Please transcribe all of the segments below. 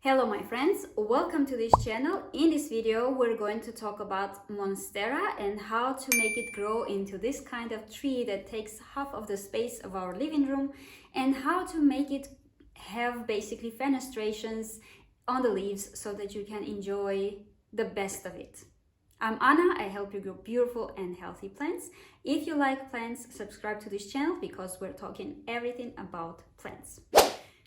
Hello my friends, welcome to this channel. In this video we're going to talk about Monstera and how to make it grow into this kind of tree that takes half of the space of our living room, and how to make it have basically fenestrations on the leaves so that you can enjoy the best of it. I'm Anna, I help you grow beautiful and healthy plants. If you like plants, subscribe to this channel because we're talking everything about plants.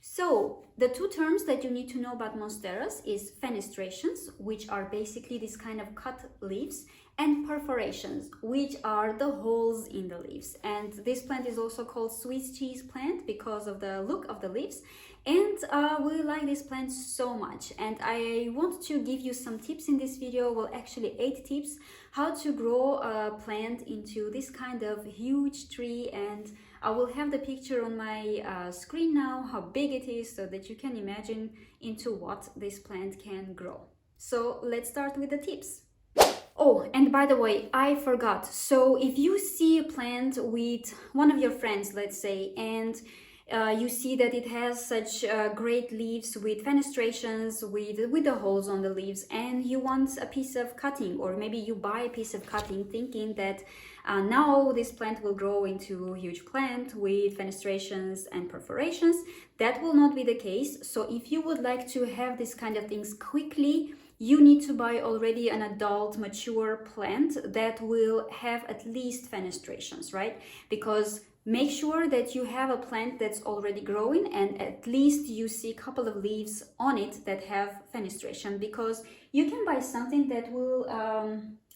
So the two terms that you need to know about monsteras is fenestrations, which are basically this kind of cut leaves, and perforations, which are the holes in the leaves. And this plant is also called Swiss cheese plant because of the look of the leaves. And we like this plant so much, and I want to give you some tips in this video. Well, actually 8 tips how to grow a plant into this kind of huge tree, and I will have the picture on my screen now, how big it is, so that you can imagine into what this plant can grow. So let's start with the tips. Oh, and by the way, I forgot. So if you see a plant with one of your friends, let's say, and you see that it has such great leaves with fenestrations, with the holes on the leaves, and you want a piece of cutting, or maybe you buy a piece of cutting thinking that now this plant will grow into a huge plant with fenestrations and perforations. That will not be the case. So if you would like to have this kind of things quickly, you need to buy already an adult mature plant that will have at least fenestrations, right? Because make sure that you have a plant that's already growing and at least you see a couple of leaves on it that have fenestration, because you can buy something that will,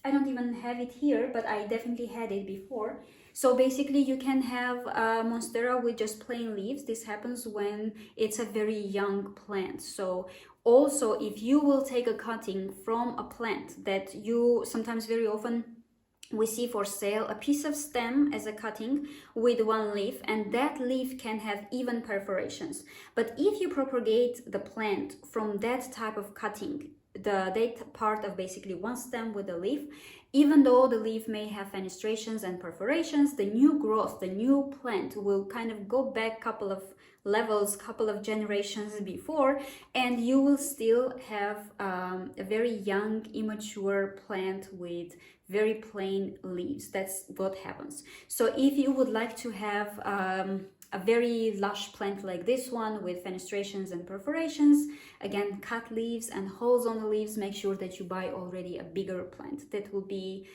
I don't even have it here, but I definitely had it before. So basically you can have a Monstera with just plain leaves. This happens when it's a very young plant. So also if you will take a cutting from a plant that you sometimes very often we see for sale a piece of stem as a cutting with one leaf, and that leaf can have even perforations. But if you propagate the plant from that type of cutting, that part of basically one stem with a leaf, even though the leaf may have fenestrations and perforations, the new growth, the new plant will kind of go back a couple of levels, couple of generations before, and you will still have a very young, immature plant with very plain leaves. That's what happens. So if you would like to have a very lush plant like this one with fenestrations and perforations, again, cut leaves and holes on the leaves, make sure that you buy already a bigger plant. That will be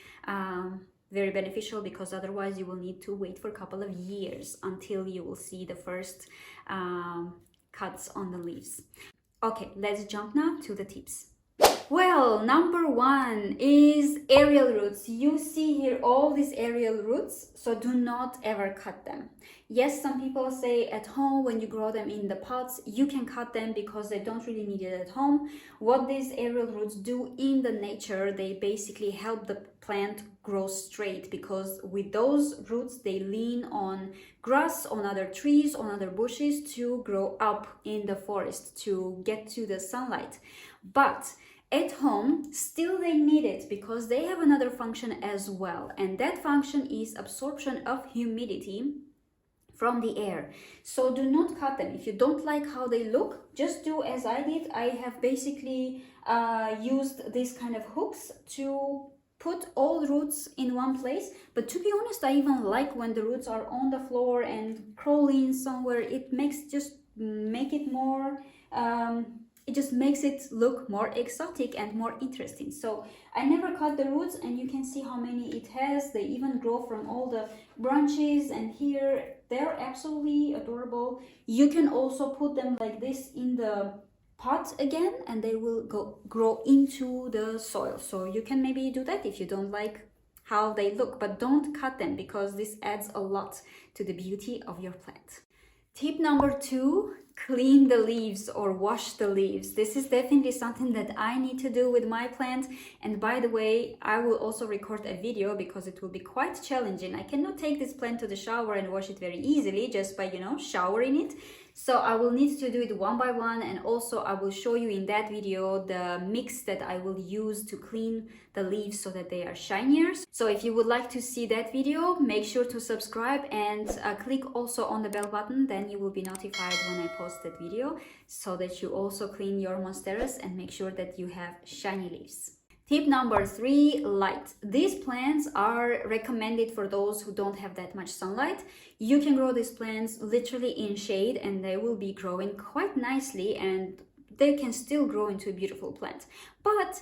very beneficial, because otherwise you will need to wait for a couple of years until you will see the first cuts on the leaves. Okay, let's jump now to the tips. Well, number 1 is aerial roots. You see here all these aerial roots, so do not ever cut them. Yes, some people say at home when you grow them in the pots, you can cut them because they don't really need it at home. What these aerial roots do in the nature, they basically help the plant grow straight, because with those roots they lean on grass, on other trees, on other bushes to grow up in the forest, to get to the sunlight. But at home, still they need it because they have another function as well, and that function is absorption of humidity from the air. So do not cut them. If you don't like how they look, just do as I did. I have basically used these kind of hooks to put all roots in one place. But to be honest, I even like when the roots are on the floor and crawling somewhere. It makes just make it more it just makes it look more exotic and more interesting. So I never cut the roots, and you can see how many it has. They even grow from all the branches, and here they're absolutely adorable. You can also put them like this in the pot again, and they will grow into the soil. So you can maybe do that if you don't like how they look, but don't cut them because this adds a lot to the beauty of your plant. Tip number 2, clean the leaves or wash the leaves. This is definitely something that I need to do with my plant. And by the way, I will also record a video because it will be quite challenging. I cannot take this plant to the shower and wash it very easily just by, showering it. So I will need to do it one by one, and also I will show you in that video the mix that I will use to clean the leaves so that they are shinier. So if you would like to see that video, make sure to subscribe and click also on the bell button, then you will be notified when I post that video, so that you also clean your monsteras and make sure that you have shiny leaves. Tip number 3, light. These plants are recommended for those who don't have that much sunlight. You can grow these plants literally in shade and they will be growing quite nicely, and they can still grow into a beautiful plant. But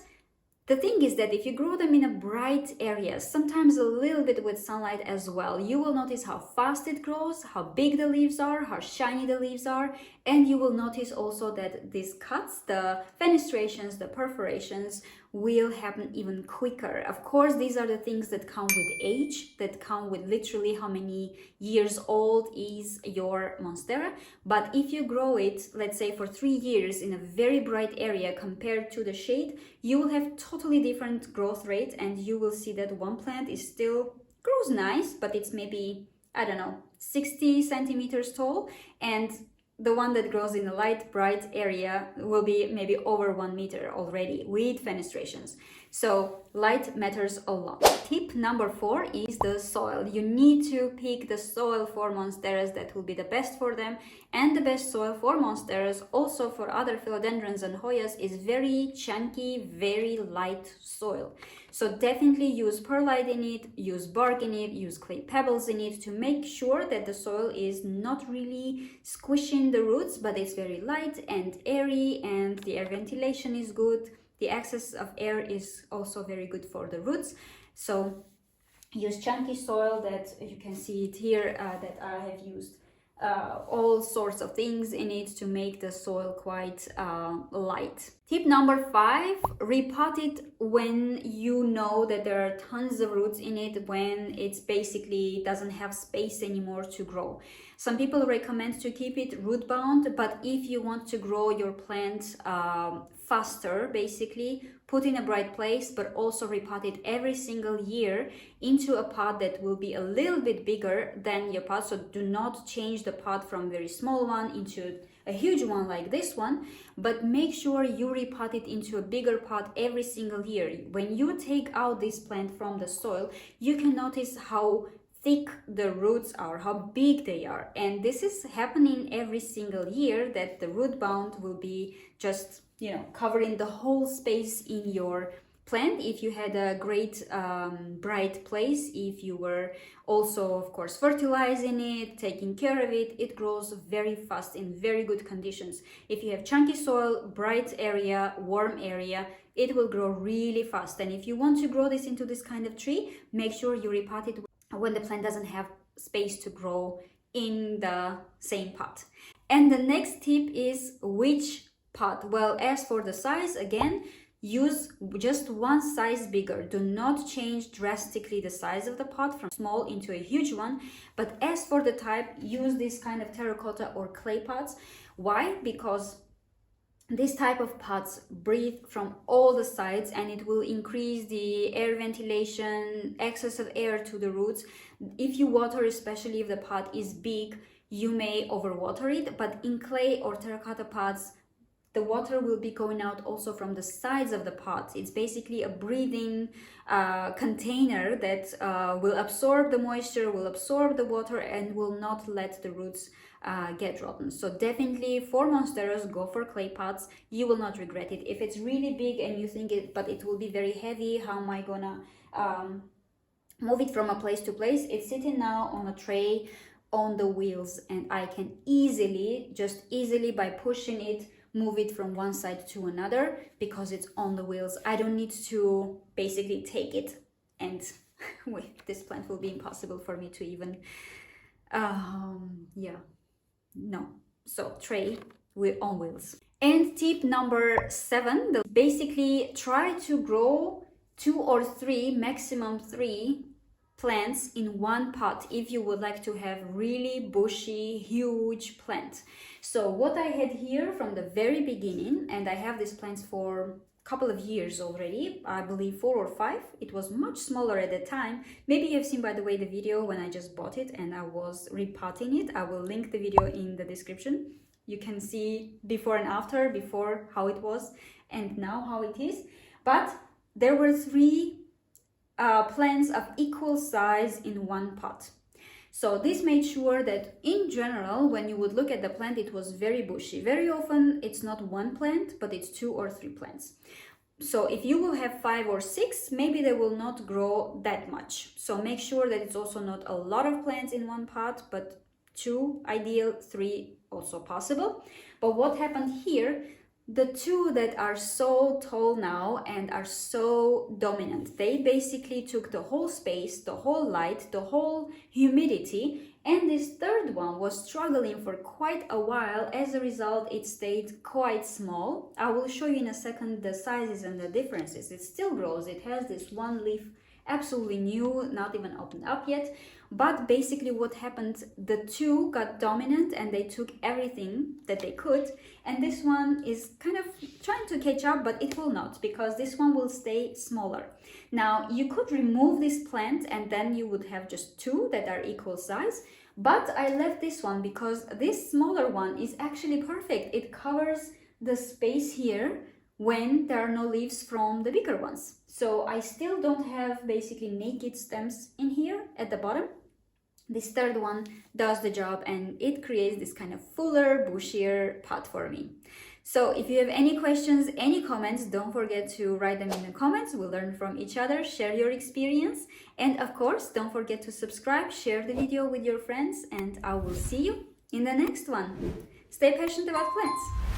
the thing is that if you grow them in a bright area, sometimes a little bit with sunlight as well, you will notice how fast it grows, how big the leaves are, how shiny the leaves are, and you will notice also that these cuts, the fenestrations, the perforations, will happen even quicker. Of course, these are the things that come with age, that come with literally how many years old is your monstera. But if you grow it, let's say for 3 years in a very bright area compared to the shade, you will have totally different growth rate, and you will see that one plant is still grows nice, but it's maybe, I don't know, 60 centimeters tall, and the one that grows in a light, bright area will be maybe over 1 meter already with fenestrations. So light matters a lot. Tip number 4 is the soil. You need to pick the soil for monsteras that will be the best for them. And the best soil for monsteras, also for other philodendrons and Hoyas, is very chunky, very light soil. So definitely use perlite in it, use bark in it, use clay pebbles in it to make sure that the soil is not really squishing the roots, but it's very light and airy, and the air ventilation is good. The access of air is also very good for the roots. So use chunky soil, that you can see it here, that I have used all sorts of things in it to make the soil quite light. Tip number 5, repot it when you know that there are tons of roots in it, when it's basically doesn't have space anymore to grow. Some people recommend to keep it root bound, but if you want to grow your plant faster, basically put in a bright place, but also repot it every single year into a pot that will be a little bit bigger than your pot. So do not change the pot from very small one into a huge one like this one, but make sure you repot it into a bigger pot every single year. When you take out this plant from the soil, you can notice how thick the roots are, how big they are, and this is happening every single year, that the root bound will be just, you know, covering the whole space in your plant. If you had a great bright place, if you were also of course fertilizing it, taking care of it, it grows very fast in very good conditions. If you have chunky soil, bright area, warm area, it will grow really fast. And if you want to grow this into this kind of tree, make sure you repot it when the plant doesn't have space to grow in the same pot. And the next tip is which pot. Well, as for the size, again, use just one size bigger. Do not change drastically the size of the pot from small into a huge one. But as for the type, use this kind of terracotta or clay pots. Why? Because this type of pots breathe from all the sides, and it will increase the air ventilation, access of air to the roots. If you water, especially if the pot is big, you may overwater it, but in clay or terracotta pots, the water will be going out also from the sides of the pot. It's basically a breathing container that will absorb the moisture, will absorb the water, and will not let the roots get rotten. So definitely for monsteras, go for clay pots. You will not regret it. If it's really big and you think it, but it will be very heavy, how am I gonna move it from a place to place? It's sitting now on a tray on the wheels, and I can easily, just easily by pushing it, move it from one side to another because it's on the wheels. I don't need to basically take it, and wait, this plant will be impossible for me to even yeah, no. So tray with on wheels. And tip number 7, basically try to grow 2 or 3, maximum 3 plants in one pot if you would like to have really bushy, huge plant. So what I had here from the very beginning, and I have these plants for a couple of years already, I believe 4 or 5. It was much smaller at the time. Maybe you've seen, by the way, the video when I just bought it and I was repotting it. I will link the video in the description. You can see before and after, before how it was and now how it is. But there were three plants of equal size in one pot. So this made sure that in general, when you would look at the plant, it was very bushy. Very often it's not one plant, but it's 2 or 3 plants. So if you will have 5 or 6, maybe they will not grow that much. So make sure that it's also not a lot of plants in one pot, but 2 ideal, 3 also possible. But what happened here, the 2 that are so tall now and are so dominant, they basically took the whole space, the whole light, the whole humidity, and this third one was struggling for quite a while. As a result, it stayed quite small. I will show you in a second the sizes and the differences. It still grows. It has this one leaf, absolutely new, not even opened up yet. But basically what happened, the 2 got dominant and they took everything that they could. And this one is kind of trying to catch up, but it will not, because this one will stay smaller. Now, you could remove this plant and then you would have just 2 that are equal size. But I left this one because this smaller one is actually perfect. It covers the space here when there are no leaves from the bigger ones. So I still don't have basically naked stems in here at the bottom. This third one does the job and it creates this kind of fuller, bushier pot for me. So if you have any questions, any comments, don't forget to write them in the comments. We'll learn from each other, share your experience. And of course, don't forget to subscribe, share the video with your friends, and I will see you in the next one. Stay passionate about plants.